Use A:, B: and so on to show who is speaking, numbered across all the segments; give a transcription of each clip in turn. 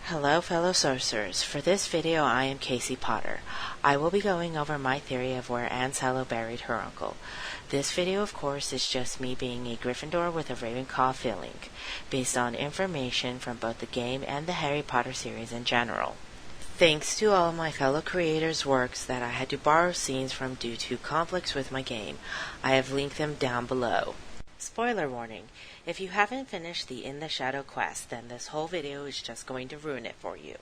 A: Hello fellow sorcerers, for this video I am Casey Potter. I will be going over my theory of where Anne Sallow buried her uncle. This video of course is just me being a Gryffindor with a Ravenclaw feeling, based on information from both the game and the Harry Potter series in general. Thanks to all of my fellow creators' works that I had to borrow scenes from due to conflicts with my game, I have linked them down below. Spoiler warning, if you haven't finished the In the Shadow quest, then this whole video is just going to ruin it for you.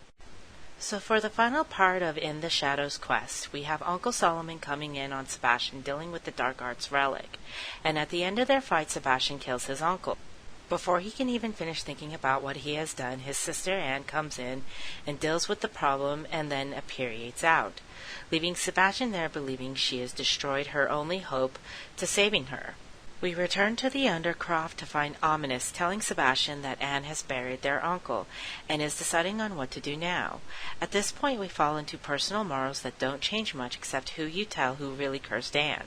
A: So for the final part of In the Shadow's quest, we have Uncle Solomon coming in on Sebastian dealing with the Dark Arts relic, and at the end of their fight Sebastian kills his uncle. Before he can even finish thinking about what he has done, his sister Anne comes in and deals with the problem and then appariates out, leaving Sebastian there believing she has destroyed her only hope to saving her. We return to the Undercroft to find Ominous telling Sebastian that Anne has buried their uncle, and is deciding on what to do now. At this point we fall into personal morals that don't change much except who you tell who really cursed Anne.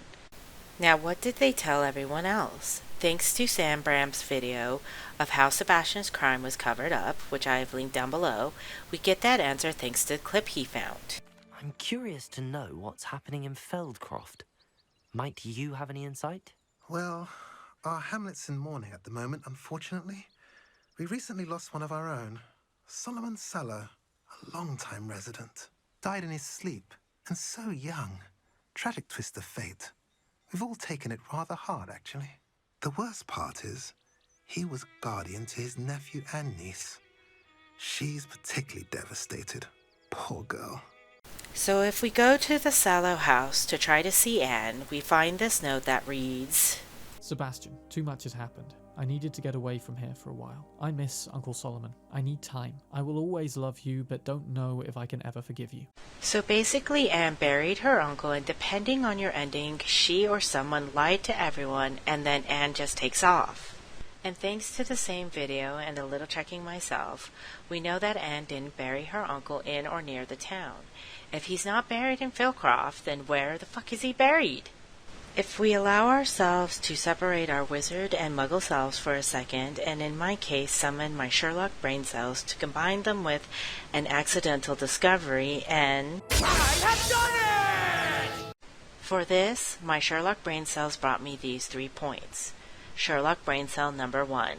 A: Now what did they tell everyone else? Thanks to Sam Brams' video of how Sebastian's crime was covered up, which I have linked down below, we get that answer thanks to the clip he found.
B: I'm curious to know what's happening in Feldcroft. Might you have any insight?
C: Well, our hamlet's in mourning at the moment, unfortunately. We recently lost one of our own, Solomon Sallow, a long-time resident. Died in his sleep, and so young. Tragic twist of fate. We've all taken it rather hard, actually. The worst part is, he was guardian to his nephew and niece. She's particularly devastated. Poor girl.
A: So if we go to the Sallow house to try to see Anne, we find this note that reads,
D: Sebastian, too much has happened. I needed to get away from here for a while. I miss Uncle Solomon. I need time. I will always love you, but don't know if I can ever forgive you.
A: So basically Anne buried her uncle, and depending on your ending, she or someone lied to everyone, and then Anne just takes off. And thanks to the same video and a little checking myself, we know that Anne didn't bury her uncle in or near the town. If he's not buried in Feldcroft, then where the fuck is he buried? If we allow ourselves to separate our wizard and muggle selves for a second, and in my case summon my Sherlock brain cells to combine them with an accidental discovery and... I have done it! For this, my Sherlock brain cells brought me these 3 points. Sherlock brain cell number 1.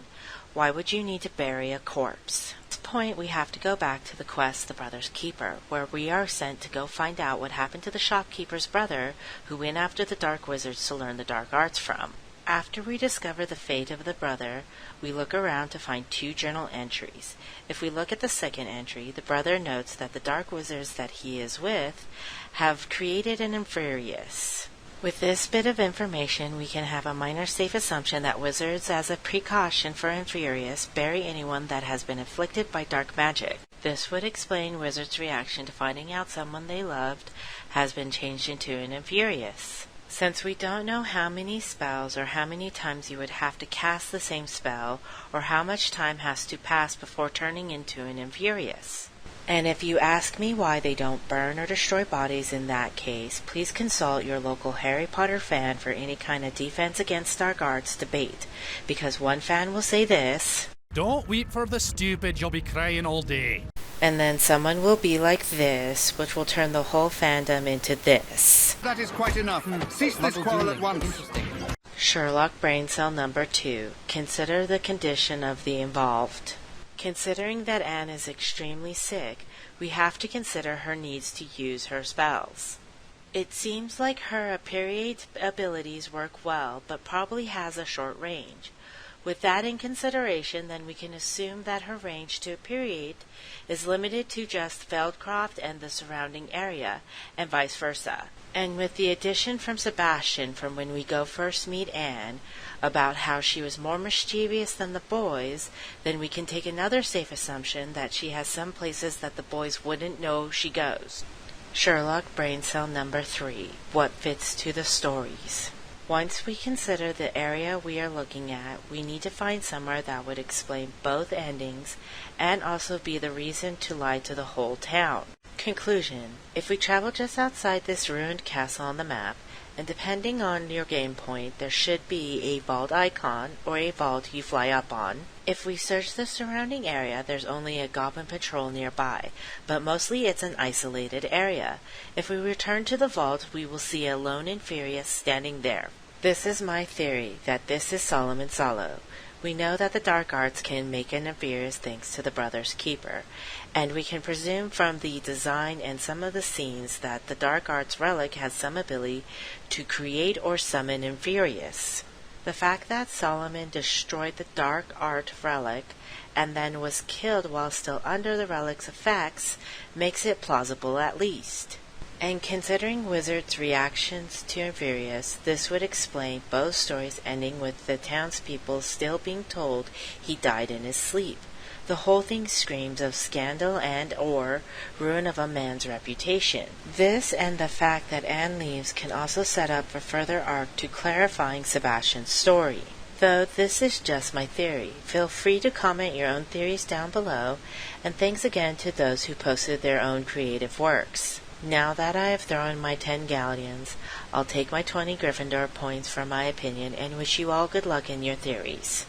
A: Why would you need to bury a corpse? At this point we have to go back to the quest The Brother's Keeper, where we are sent to go find out what happened to the shopkeeper's brother who went after the dark wizards to learn the dark arts from. After we discover the fate of the brother, we look around to find 2 journal entries. If we look at the second entry, the brother notes that the dark wizards that he is with have created an Inferius. With this bit of information, we can have a minor safe assumption that wizards, as a precaution for Inferius, bury anyone that has been afflicted by dark magic. This would explain wizards' reaction to finding out someone they loved has been changed into an Inferius. Since we don't know how many spells or how many times you would have to cast the same spell, or how much time has to pass before turning into an Inferius. And if you ask me why they don't burn or destroy bodies in that case, please consult your local Harry Potter fan for any kind of defense against dark arts debate, because one fan will say this,
E: "Don't weep for the stupid, you'll be crying all day."
A: And then someone will be like this, which will turn the whole fandom into this.
F: That is quite enough. Cease this quarrel at once.
A: Sherlock brain cell number 2. Consider the condition of the involved. Considering that Anne is extremely sick, we have to consider her needs to use her spells. It seems like her appariate abilities work well, but probably has a short range. With that in consideration, then we can assume that her range to appariate is limited to just Feldcroft and the surrounding area, and vice versa. And with the addition from Sebastian from when we go first meet Anne, about how she was more mischievous than the boys, then we can take another safe assumption that she has some places that the boys wouldn't know she goes. Sherlock brain cell number 3. What fits to the stories? Once we consider the area we are looking at, we need to find somewhere that would explain both endings and also be the reason to lie to the whole town. Conclusion. If we travel just outside this ruined castle on the map, and depending on your game point, there should be a vault icon or a vault you fly up on. If we search the surrounding area, there's only a goblin patrol nearby, but mostly it's an isolated area. If we return to the vault, we will see a lone Inferius standing there. This is my theory, that this is Solomon Sallow. We know that the dark arts can make an Inferius thanks to the Brother's Keeper, and we can presume from the design and some of the scenes that the dark arts relic has some ability to create or summon Inferius. The fact that Solomon destroyed the dark art relic and then was killed while still under the relic's effects makes it plausible at least. And considering Wizard's reactions to Inferius, this would explain both stories ending with the townspeople still being told he died in his sleep. The whole thing screams of scandal and or ruin of a man's reputation. This and the fact that Anne leaves can also set up for further arc to clarifying Sebastian's story. Though this is just my theory, feel free to comment your own theories down below, and thanks again to those who posted their own creative works. Now that I have thrown my 10 Galleons, I'll take my 20 Gryffindor points for my opinion and wish you all good luck in your theories.